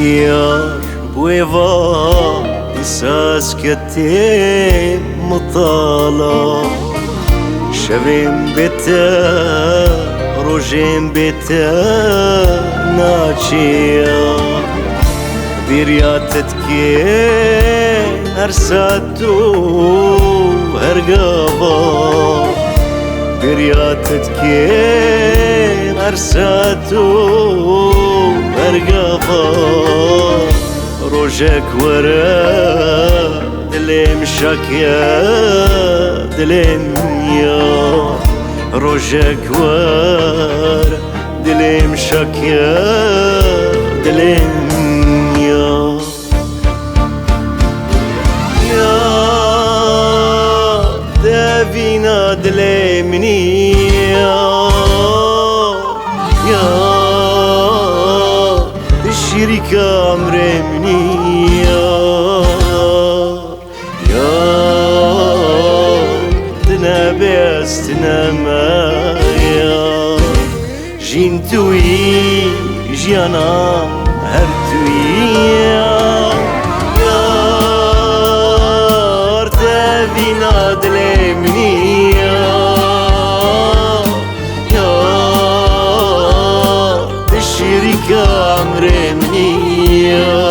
يار بويفا إساس كتيم مطالع شبين بيتا روجين بيتا ناچيا برياتت كين أرساتو هرقابا برياتت كين أرساتو هرقابا روجك ورا دليم شاكيا دليم يا روجك ورا دليم شاكيا دليم يا دافينا دليمني يا الشركة مرمني يا دنا بيستنا مايا جينتوي جيانا هرتوي يا ارتافينا دليمني يا الشركة مرمني يا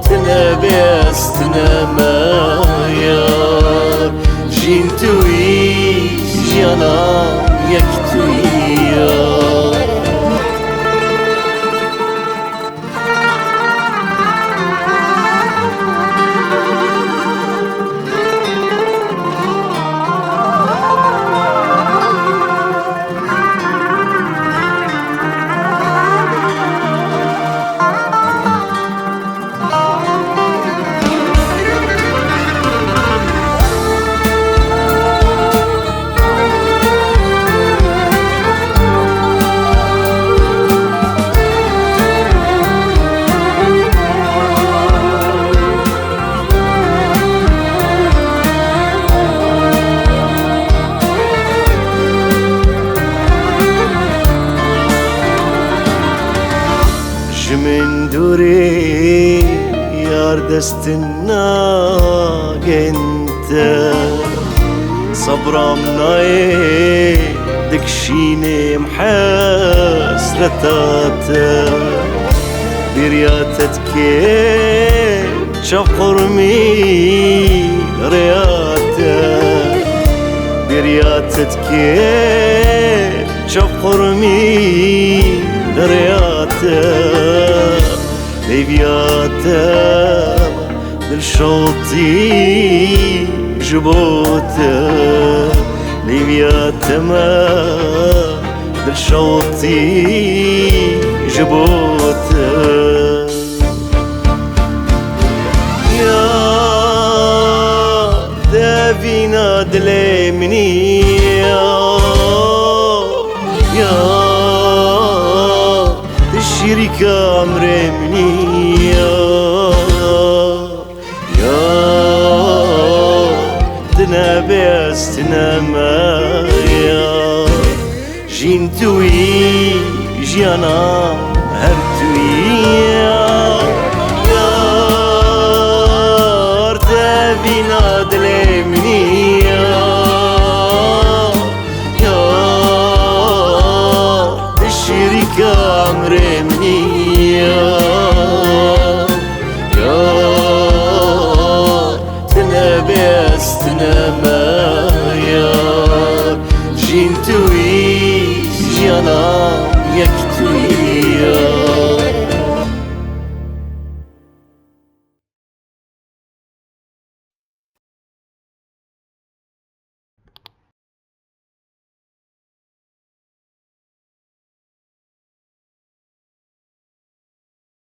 تنبستنا مايا جينتوي جيانا يكتوي من دوري يار دستنا جنت صبرا مناي دكشيني محسرتات برياتت كيم شقرمي رياتت برياتت كيم شقرمي رياتت ليفياتا بالشوطي جبوتا ليفياتا ما بالشوطي جبوتا يا دافينا دليمني يا الشركة مرمني يا دنا بيستنا مايا جينتوي جيانا هرتوي يا ارتافينا دليمني يا الشركة مرمني يا تنبستنا مايا جينتوي جيانا يكتوي